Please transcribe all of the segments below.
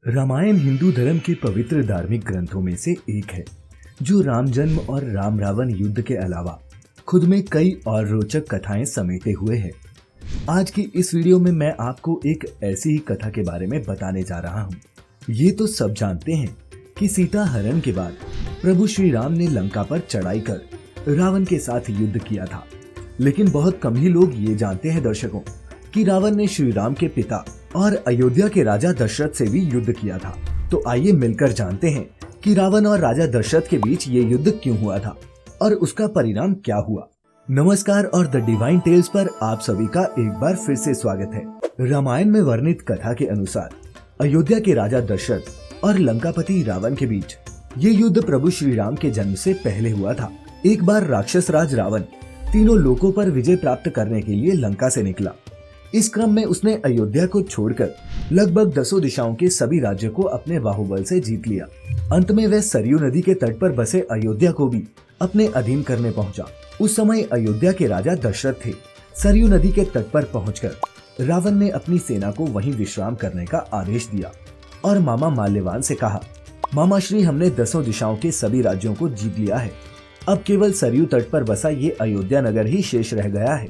रामायण हिंदू धर्म के पवित्र धार्मिक ग्रंथों में से एक है जो राम जन्म और राम रावण युद्ध के अलावा खुद में कई और रोचक कथाएं समेटे हुए है। आज की इस वीडियो में मैं आपको एक ऐसी ही कथा के बारे में बताने जा रहा हूँ। ये तो सब जानते हैं कि सीता हरण के बाद प्रभु श्री राम ने लंका पर चढ़ाई कर रावण के साथ युद्ध किया था, लेकिन बहुत कम ही लोग ये जानते हैं दर्शकों कि रावण ने श्री राम के पिता और अयोध्या के राजा दशरथ से भी युद्ध किया था। तो आइए मिलकर जानते हैं कि रावण और राजा दशरथ के बीच ये युद्ध क्यों हुआ था और उसका परिणाम क्या हुआ। नमस्कार और द डिवाइन टेल्स पर आप सभी का एक बार फिर से स्वागत है। रामायण में वर्णित कथा के अनुसार अयोध्या के राजा दशरथ और लंकापति रावण के बीच ये युद्ध प्रभु श्री राम के जन्म से पहले हुआ था। एक बार राक्षस राज रावण तीनों लोकों पर विजय प्राप्त करने के लिए लंका से निकला। इस क्रम में उसने अयोध्या को छोड़कर लगभग 10 दिशाओं के सभी राज्यों को अपने बाहुबल से जीत लिया। अंत में वह सरयू नदी के तट पर बसे अयोध्या को भी अपने अधीन करने पहुंचा। उस समय अयोध्या के राजा दशरथ थे। सरयू नदी के तट पर पहुंचकर रावण ने अपनी सेना को वहीं विश्राम करने का आदेश दिया और मामा माल्यवान से कहा, मामा श्री, हमने 10 दिशाओं के सभी राज्यों को जीत लिया है। अब केवल सरयू तट पर बसा ये अयोध्या नगर ही शेष रह गया है।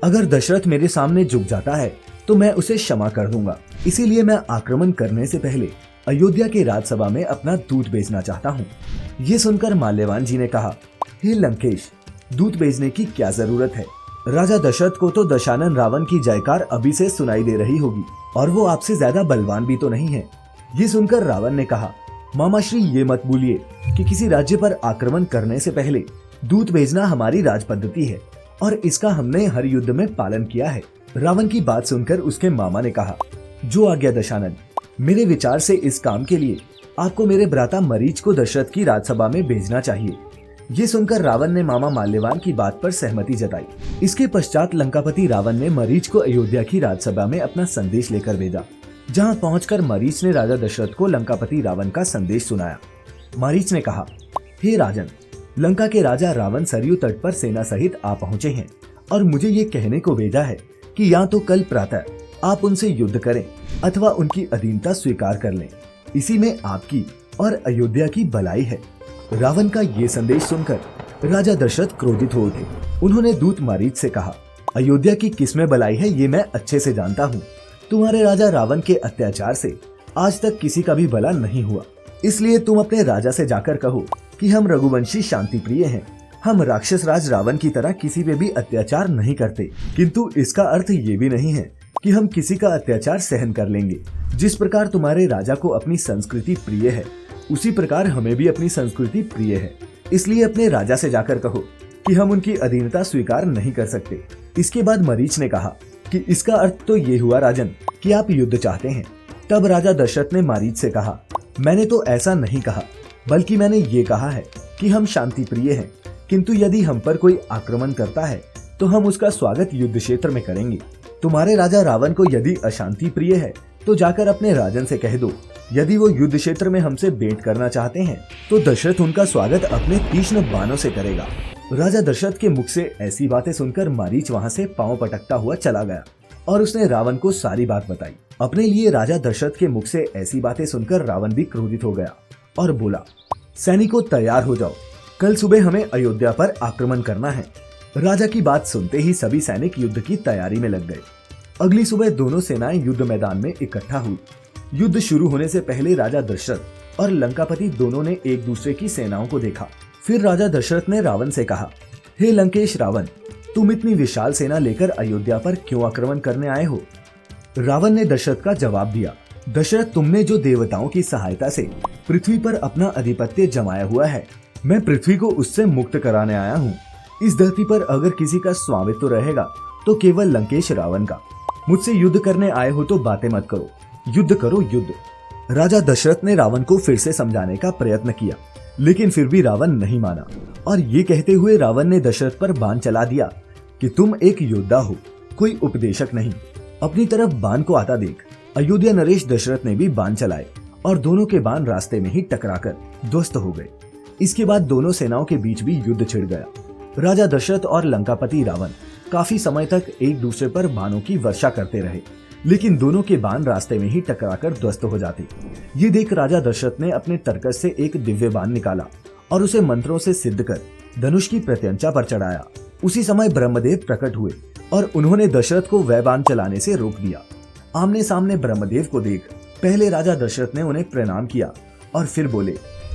अगर दशरथ मेरे सामने झुक जाता है तो मैं उसे क्षमा कर दूंगा। इसीलिए मैं आक्रमण करने से पहले अयोध्या के राजसभा में अपना दूत भेजना चाहता हूँ। ये सुनकर माल्यवान जी ने कहा, हे लंकेश, दूत भेजने की क्या जरूरत है। राजा दशरथ को तो दशानन रावण की जयकार अभी से सुनाई दे रही होगी और वो आपसे ज्यादा बलवान भी तो नहीं है। ये सुनकर रावण ने कहा, मामा श्री, ये मत भूलिए कि किसी राज्य पर आक्रमण करने से पहले दूत भेजना हमारी राज पद्धति है और इसका हमने हर युद्ध में पालन किया है। रावण की बात सुनकर उसके मामा ने कहा, जो आज्ञा दशानन। मेरे विचार से इस काम के लिए आपको मेरे भ्राता मरीच को दशरथ की राजसभा में भेजना चाहिए। ये सुनकर रावण ने मामा माल्यवान की बात पर सहमति जताई। इसके पश्चात लंकापति रावण ने मरीच को अयोध्या की राजसभा में अपना संदेश लेकर भेजा। जहाँ पहुंचकर मरीच ने राजा दशरथ को लंकापति रावण का संदेश सुनाया। मरीच ने कहा, हे राजन, लंका के राजा रावण सरयू तट पर सेना सहित आ पहुंचे हैं और मुझे ये कहने को भेजा है कि या तो कल प्रातः आप उनसे युद्ध करें अथवा उनकी अधीनता स्वीकार कर लें। इसी में आपकी और अयोध्या की भलाई है। रावण का ये संदेश सुनकर राजा दशरथ क्रोधित हो उठे। उन्होंने दूत मरीच से कहा, अयोध्या की किसमें भलाई है ये मैं अच्छे से जानता हूँ। तुम्हारे राजा रावण के अत्याचार से आज तक किसी का भी भला नहीं हुआ। इसलिए तुम अपने राजा से जाकर कहो कि हम रघुवंशी शांति प्रिय हैं। हम राक्षस राज रावण की तरह किसी पे भी अत्याचार नहीं करते, किंतु इसका अर्थ ये भी नहीं है कि हम किसी का अत्याचार सहन कर लेंगे। जिस प्रकार तुम्हारे राजा को अपनी संस्कृति प्रिय है, उसी प्रकार हमें भी अपनी संस्कृति प्रिय है। इसलिए अपने राजा से जाकर कहो कि हम उनकी अधीनता स्वीकार नहीं कर सकते। इसके बाद मरीच ने कहा कि इसका अर्थ तो ये हुआ राजन कि आप युद्ध चाहते हैं। तब राजा दशरथ ने मरीच से कहा, मैंने तो ऐसा नहीं कहा, बल्कि मैंने ये कहा है कि हम शांति प्रिय हैं, किंतु यदि हम पर कोई आक्रमण करता है तो हम उसका स्वागत युद्ध क्षेत्र में करेंगे। तुम्हारे राजा रावण को यदि अशांति प्रिय है तो जाकर अपने राजन से कह दो, यदि वो युद्ध क्षेत्र में हमसे भेंट करना चाहते हैं तो दशरथ उनका स्वागत अपने तीक्ष्ण बाणों से करेगा। राजा दशरथ के मुख से ऐसी बातें सुनकर मरीच वहाँ से पांव पटकता हुआ चला गया और उसने रावण को सारी बात बताई। अपने लिए राजा दशरथ के मुख से ऐसी बातें सुनकर रावण भी क्रोधित हो गया और बोला, सैनिकों तैयार हो जाओ, कल सुबह हमें अयोध्या पर आक्रमण करना है। राजा की बात सुनते ही सभी सैनिक युद्ध की तैयारी में लग गए। अगली सुबह दोनों सेनाएं युद्ध मैदान में इकट्ठा हुई। युद्ध शुरू होने से पहले राजा दशरथ और लंकापति दोनों ने एक दूसरे की सेनाओं को देखा। फिर राजा दशरथ ने रावण से कहा, हे लंकेश रावण, तुम इतनी विशाल सेना लेकर अयोध्या पर क्यों आक्रमण करने आए हो। रावण ने दशरथ का जवाब दिया, दशरथ, तुमने जो देवताओं की सहायता से पृथ्वी पर अपना आधिपत्य जमाया हुआ है, मैं पृथ्वी को उससे मुक्त कराने आया हूँ। इस धरती पर अगर किसी का स्वामित्व रहेगा तो केवल लंकेश रावण का। मुझसे युद्ध करने आए हो तो बातें मत करो, युद्ध करो युद्ध। राजा दशरथ ने रावण को फिर से समझाने का प्रयत्न किया, लेकिन फिर भी रावण नहीं माना और ये कहते हुए रावण ने दशरथ पर बाण चला दिया कि तुम एक योद्धा हो, कोई उपदेशक नहीं। अपनी तरफ बाण को आता देख अयोध्या नरेश दशरथ ने भी बाण चलाए और दोनों के बाण रास्ते में ही टकराकर ध्वस्त हो गए। इसके बाद दोनों सेनाओं के बीच भी युद्ध छिड़ गया। राजा दशरथ और लंकापति रावण काफी समय तक एक दूसरे पर बाणों की वर्षा करते रहे, लेकिन दोनों के बाण रास्ते में ही टकराकर ध्वस्त हो जाते। ये देख राजा दशरथ ने अपने तरकस से एक दिव्य बाण निकाला और उसे मंत्रों से सिद्ध कर धनुष की प्रत्यंचा पर चढ़ाया। उसी समय ब्रह्मदेव प्रकट हुए और उन्होंने दशरथ को वह बाण चलाने से रोक दिया। आमने सामने ब्रह्मदेव को देख पहले राजा दशरथ ने उन्हें प्रणाम किया और फिर बोले,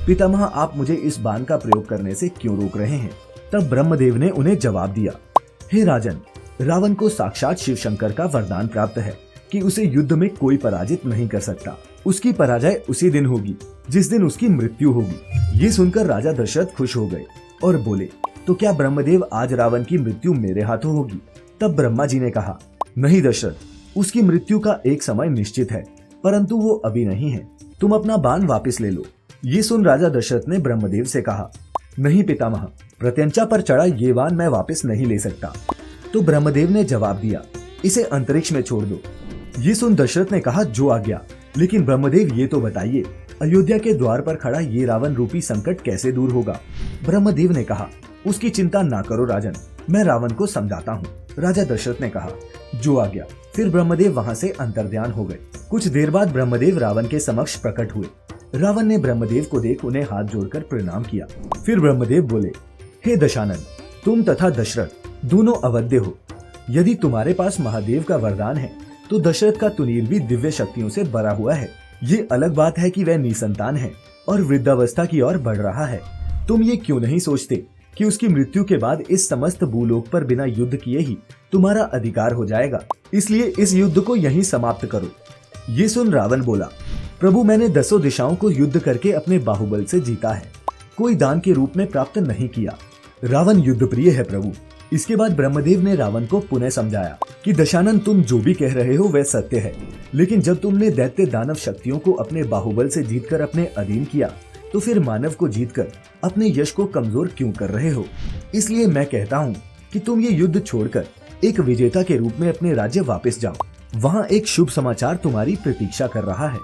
पितामह आप मुझे इस बाण का प्रयोग करने से क्यों रोक रहे हैं? तब ब्रह्मदेव ने उन्हें जवाब दिया, हे राजन, रावण को साक्षात शिव शंकर का वरदान प्राप्त है कि उसे युद्ध में कोई पराजित नहीं कर सकता। उसकी पराजय उसी दिन होगी जिस दिन उसकी मृत्यु होगी। ये सुनकर राजा दशरथ खुश हो गए और बोले, तो क्या ब्रह्मदेव आज रावण की मृत्यु मेरे हाथों होगी? तब ब्रह्मा जी ने कहा, नहीं दशरथ, उसकी मृत्यु का एक समय निश्चित है, परंतु वो अभी नहीं है। तुम अपना बाण वापस ले लो। ये सुन राजा दशरथ ने ब्रह्मदेव से कहा, नहीं पितामह, प्रत्यंचा पर चढ़ा ये बाण मैं वापस नहीं ले सकता। तो ब्रह्मदेव ने जवाब दिया, इसे अंतरिक्ष में छोड़ दो। ये सुन दशरथ ने कहा, जो आज्ञा। लेकिन ब्रह्मदेव ये तो बताइए, अयोध्या के द्वार पर खड़ा ये रावण रूपी संकट कैसे दूर होगा? ब्रह्मदेव ने कहा, उसकी चिंता ना करो राजन, मैं रावण को समझाता हूँ। राजा दशरथ ने कहा, जो आज्ञा। फिर ब्रह्मदेव वहाँ से अंतर्ध्यान हो गए। कुछ देर बाद ब्रह्मदेव रावण के समक्ष प्रकट हुए। रावण ने ब्रह्मदेव को देख उन्हें हाथ जोड़कर प्रणाम किया। फिर ब्रह्मदेव बोले, हे दशानन, तुम तथा दशरथ दोनों अवध्य हो। यदि तुम्हारे पास महादेव का वरदान है तो दशरथ का तुनील भी दिव्य शक्तियों से भरा हुआ है। ये अलग बात है कि वह निसंतान है और वृद्धावस्था की ओर बढ़ रहा है। तुम ये क्यों नहीं सोचते कि उसकी मृत्यु के बाद इस समस्त भूलोक पर बिना युद्ध किए ही तुम्हारा अधिकार हो जाएगा? इसलिए इस युद्ध को यहीं समाप्त करो। ये सुन रावण बोला, प्रभु, मैंने 10 दिशाओं को युद्ध करके अपने बाहुबल से जीता है, कोई दान के रूप में प्राप्त नहीं किया। रावण युद्ध प्रिय है प्रभु। इसके बाद ब्रह्मदेव ने रावण को पुनः समझाया कि दशानन, तुम जो भी कह रहे हो वह सत्य है, लेकिन जब तुमने दैत्य दानव शक्तियों को अपने बाहुबल से जीतकर अपने अधीन किया तो फिर मानव को जीतकर अपने यश को कमजोर क्यों कर रहे हो? इसलिए मैं कहता हूँ कि तुम ये युद्ध छोड़कर एक विजेता के रूप में अपने राज्य वापस जाओ। वहाँ एक शुभ समाचार तुम्हारी प्रतीक्षा कर रहा है।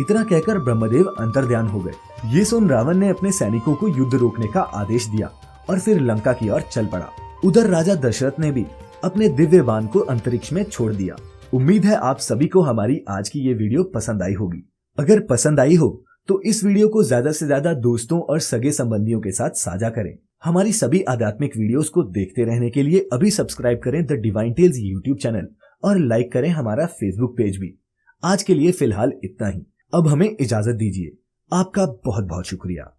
इतना कहकर ब्रह्मदेव अंतर्ध्यान हो गए। ये सुन रावण ने अपने सैनिकों को युद्ध रोकने का आदेश दिया और फिर लंका की ओर चल पड़ा। उधर राजा दशरथ ने भी अपने दिव्य बाण को अंतरिक्ष में छोड़ दिया। उम्मीद है आप सभी को हमारी आज की ये वीडियो पसंद आई होगी। अगर पसंद आई हो तो इस वीडियो को ज्यादा से ज्यादा दोस्तों और सगे संबंधियों के साथ साझा करें। हमारी सभी आध्यात्मिक वीडियोस को देखते रहने के लिए अभी सब्सक्राइब करें the divine tales YouTube channel और लाइक करें हमारा फेसबुक पेज भी। आज के लिए फिलहाल इतना ही। अब हमें इजाजत दीजिए। आपका बहुत बहुत शुक्रिया।